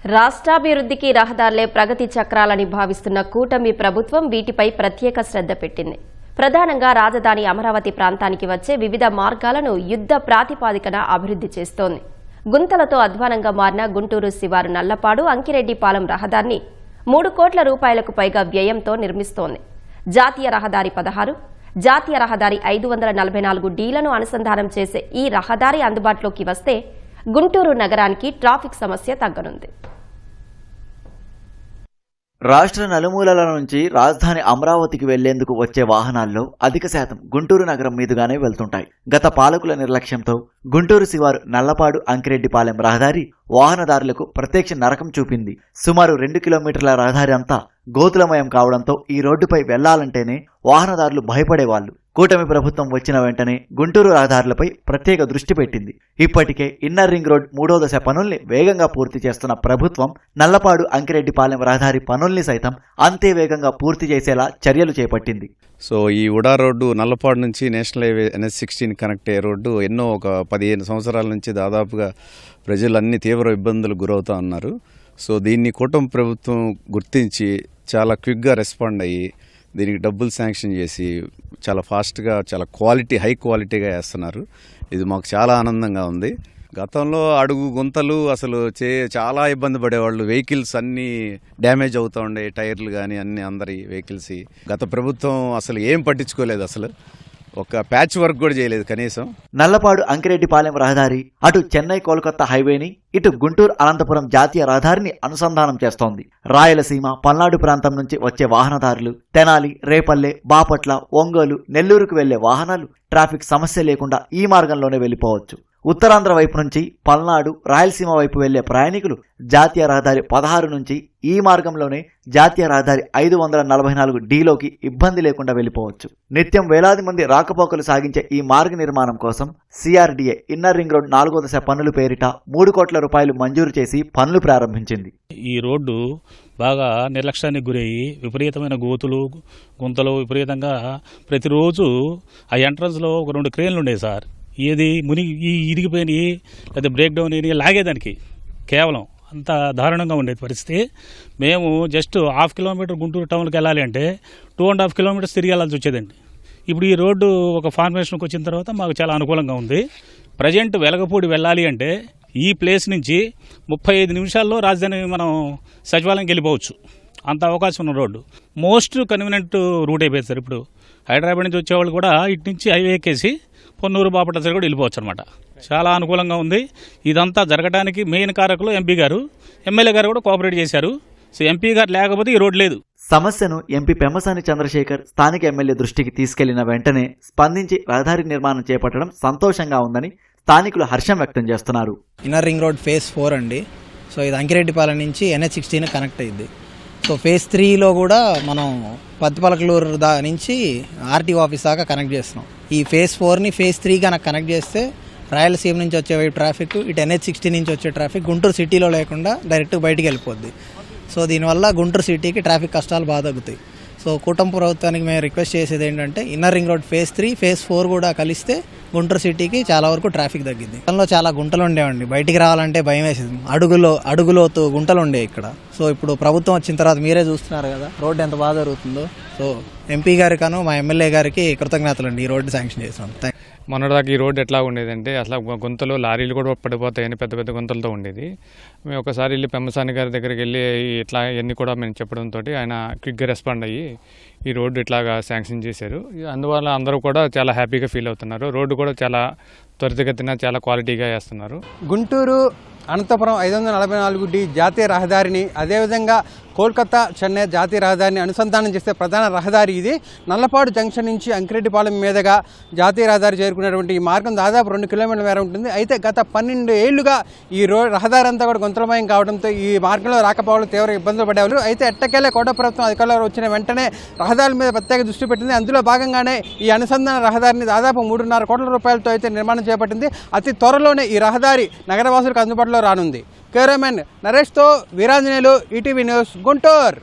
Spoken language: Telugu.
రాష్ట్రాభివృద్ధికి రహదారులే ప్రగతి చక్రాలని భావిస్తున్న కూటమి ప్రభుత్వం వీటిపై ప్రత్యేక శ్రద్ధ పెట్టింది. ప్రధానంగా రాజధాని అమరావతి ప్రాంతానికి వచ్చే వివిధ మార్గాలను యుద్ధ ప్రాతిపాదికన అభివృద్ధి చేస్తోంది. గుంతలతో అధ్వానంగా మారిన గుంటూరు శివారు నల్లపాడు అంకిరెడ్డిపాలెం రహదారిని 3 కోట్ల రూపాయలకు పైగా వ్యయంతో నిర్మిస్తోంది. జాతీయ రహదారి 16, జాతీయ రహదారి 544Dలను అనుసంధానం చేసే ఈ రహదారి అందుబాటులోకి వస్తే గుంటూరు నగరానికి ట్రాఫిక్ సమస్య తగ్గనుంది. రాష్ట్ర నలుమూలల నుంచి రాజధాని అమరావతికి వెళ్లేందుకు వచ్చే వాహనాల్లో అధిక శాతం గుంటూరు నగరం మీదుగానే వెళ్తుంటాయి. గత పాలకుల నిర్లక్ష్యంతో గుంటూరు శివారు నల్లపాడు అంకిరెడ్డిపాలెం రహదారి వాహనదారులకు ప్రత్యక్ష నరకం చూపింది. సుమారు 2 కిలోమీటర్ల రహదారి అంతా గోతులమయం కావడంతో ఈ రోడ్డుపై వెళ్లాలంటేనే వాహనదారులు భయపడేవాళ్లు. కూటమి ప్రభుత్వం వచ్చిన వెంటనే గుంటూరు రహదారులపై ప్రత్యేక దృష్టి పెట్టింది. ఇప్పటికే ఇన్నర్ రింగ్ రోడ్ 3వ దశ పనుల్ని వేగంగా పూర్తి చేస్తున్న ప్రభుత్వం నల్లపాడు అంకిరెడ్డిపాలెం రహదారి పనుల్ని సైతం అంతే వేగంగా పూర్తి చేసేలా చర్యలు చేపట్టింది. సో ఈ ఉడా రోడ్డు నల్లపాడు నుంచి నేషనల్ హైవే NH16 కనెక్ట్ అయ్యే రోడ్డు ఎన్నో ఒక 15 సంవత్సరాల నుంచి దాదాపుగా ప్రజలన్నీ తీవ్ర ఇబ్బందులకు గురవుతూ ఉన్నారు. సో దీన్ని కూటమి ప్రభుత్వం గుర్తించి చాలా క్విక్గా రెస్పాండ్ అయ్యి దీనికి డబ్బులు శాంక్షన్ చేసి చాలా ఫాస్ట్గా చాలా హై క్వాలిటీగా వేస్తున్నారు. ఇది మాకు చాలా ఆనందంగా ఉంది. గతంలో అడుగు గుంతలు అసలు చాలా ఇబ్బంది పడేవాళ్ళు. వెహికల్స్ అన్నీ డ్యామేజ్ అవుతూ ఉండే, టైర్లు కానీ అన్ని అందరి వెహికల్స్. గత ప్రభుత్వం అసలు ఏం పట్టించుకోలేదు, అసలు ఒక ప్యాచ్ వర్క్ కూడా చేయలేదు కనీసం. నల్లపాడు అంకిరెడ్డిపాలెం రహదారి అటు చెన్నై కోల్కతా హైవేని, ఇటు గుంటూరు అనంతపురం జాతీయ రహదారిని అనుసంధానం చేస్తోంది. రాయలసీమ పల్నాడు ప్రాంతం నుంచి వచ్చే వాహనదారులు తెనాలి, రేపల్లె, బాపట్ల, ఒంగోలు, నెల్లూరుకు వెళ్లే వాహనాలు ట్రాఫిక్ సమస్య లేకుండా ఈ మార్గంలోనే వెళ్లిపోవచ్చు. ఉత్తరాంధ్ర వైపు నుంచి పల్నాడు, రాయలసీమ వైపు వెళ్లే ప్రయాణికులు జాతీయ రహదారి 16 నుంచి ఈ మార్గంలోనే జాతీయ రహదారి 544Dలోకి ఇబ్బంది లేకుండా వెళ్లిపోవచ్చు. నిత్యం వేలాది మంది రాకపోకలు సాగించే ఈ మార్గ నిర్మాణం కోసం CRDA ఇన్నర్ రింగ్ రోడ్ 4వ దశ పనులు పేరిట 3 కోట్ల రూపాయలు మంజూరు చేసి పనులు ప్రారంభించింది. ఈ రోడ్డు బాగా నిర్లక్ష్యానికి గురయ్యి విపరీతమైన గుంతలు విపరీతంగా ప్రతిరోజు ఆ ఎంట్రన్స్లో ఒక 2 క్రేన్లు ఉండేవి సార్. ఏది ఇరిగిపోయినాయి లేదా బ్రేక్ డౌన్ అయినాయి, లాగేదానికి కేవలం అంత దారుణంగా ఉండేది పరిస్థితి. మేము జస్ట్ 1/2 కిలోమీటర్ గుంటూరు టౌన్కి వెళ్ళాలి అంటే 2.5 కిలోమీటర్స్ తిరిగి వెళ్ళాల్సి వచ్చేదండి. ఇప్పుడు ఈ రోడ్డు ఒక ఫార్మేషన్కి వచ్చిన తర్వాత మాకు చాలా అనుకూలంగా ఉంది. ప్రజెంట్ వెలగపూడి వెళ్ళాలి అంటే ఈ ప్లేస్ నుంచి 35 నిమిషాల్లో రాజధాని మనం సచివాలయంకి వెళ్ళిపోవచ్చు, అంత అవకాశం ఉన్న రోడ్డు. మోస్ట్ కన్వీనియంట్ రూట్ అయిపోయింది సార్. ఇప్పుడు హైదరాబాద్ నుంచి వచ్చేవాళ్ళు కూడా ఇటు నుంచి హైవే ఎక్కేసి పొన్నూరు, బాపట్ల సైడ్ కూడా వెళ్ళిపోవచ్చు అనమాట. చాలా అనుకూలంగా ఉంది. ఇదంతా జరగడానికి మెయిన్ కారకులు ఎంపీ గారు, ఎమ్మెల్యే గారు కూడా కోఆపరేట్ చేశారు. సో ఎంపీ గారు లేకపోతే ఈ రోడ్ లేదు. సమస్యను ఎంపీ పెమ్మసాని చంద్రశేఖర్ స్థానిక ఎమ్మెల్యే దృష్టికి తీసుకెళ్లిన వెంటనే స్పందించి రహదారి నిర్మాణం చేపట్టడం సంతోషంగా ఉందని స్థానికులు హర్షం వ్యక్తం చేస్తున్నారు. ఇన్నర్ రింగ్ రోడ్ ఫేజ్ 4 అండి. సో ఇది అంకిరెడ్డిపాలెం నుంచి NH16 కనెక్ట్ అయ్యింది. సో ఫేజ్ 3లో కూడా మనం పత్తిపలకలూరు నుంచి RTO ఆఫీస్ దాకా కనెక్ట్ చేస్తున్నాం. ఈ ఫేజ్ 4ని ఫేజ్ 3 కనుక కనెక్ట్ చేస్తే రాయలసీమ నుంచి వచ్చే ట్రాఫిక్, ఇటు NH16 నుంచి వచ్చే ట్రాఫిక్ గుంటూరు సిటీలో లేకుండా డైరెక్ట్ బయటికి వెళ్ళిపోద్ది. సో దీనివల్ల గుంటూరు సిటీకి ట్రాఫిక్ కష్టాలు బాగా తగ్గుతాయి. సో కూటమి ప్రభుత్వానికి మేము రిక్వెస్ట్ చేసేది ఏంటంటే inner ring road phase 3, phase 4 కూడా కలిస్తే గుంటూరు సిటీకి చాలా వరకు ట్రాఫిక్ తగ్గింది. గతంలో చాలా గుంటలు ఉండేవండి, బయటికి రావాలంటే భయం వేసేది. అడుగులోతు గుంటలు ఉండే ఇక్కడ. సో ఇప్పుడు ప్రభుత్వం వచ్చిన తర్వాత మీరే చూస్తున్నారు కదా రోడ్డు ఎంత బాగా జరుగుతుందో. సో ఎంపీ గారికను మా ఎమ్మెల్యే గారికి కృతజ్ఞతలు అండి, ఈ రోడ్డు శాంక్షన్ చేసాం. మొన్నటిదాకా ఈ రోడ్డు ఎట్లా ఉండేదంటే అసలు గుంతలు, లారీలు కూడా పడిపోతాయని పెద్ద పెద్ద గుంతలతో ఉండేది. మేము ఒకసారి వెళ్ళి పెమ్మసాని గారి దగ్గరికి వెళ్ళి ఇట్లా ఇవన్నీ కూడా మేము చెప్పడంతో ఆయన క్విక్గా రెస్పాండ్ అయ్యి ఈ రోడ్డు ఇట్లాగా శాంక్షన్ చేశారు. అందువల్ల అందరూ కూడా చాలా హ్యాపీగా ఫీల్ అవుతున్నారు. రోడ్డు కూడా చాలా త్వరితగతిన చాలా క్వాలిటీగా వేస్తున్నారు. గుంటూరు అనంతపురం 544D జాతీయ రహదారిని, అదేవిధంగా కోల్కతా చెన్నై జాతీయ రహదారిని అనుసంధానం చేసే ప్రధాన రహదారి ఇది. నల్లపాడు జంక్షన్ నుంచి అంకిరెడ్డిపాలెం మీదుగా జాతీయ రహదారి చేరుకునేటువంటి ఈ మార్గం దాదాపు 2 కిలోమీటర్ల మేర ఉంటుంది. అయితే గత 12 ఏళ్లుగా ఈ రహదారి అంతా కూడా గుంతలమయం కావడంతో ఈ మార్గంలో రాకపోవడం తీవ్ర ఇబ్బందులు పడేవాళ్ళు. అయితే ఎట్టకేలే కోట ప్రభుత్వం అధికారులు వచ్చిన వెంటనే రహదారుల మీద ప్రత్యేక దృష్టి పెట్టింది. అందులో భాగంగానే ఈ అనుసంధాన రహదారిని దాదాపు 3.5 కోట్ల రూపాయలతో అయితే నిర్మాణం చేపట్టింది. అతి త్వరలోనే ఈ రహదారి నగరవాసులకు అందుబాటులో రానుంది. కెమెరామెన్ నరేష్తో వీరాంజనేయులు, ఈటీవీ న్యూస్, గుంటూరు.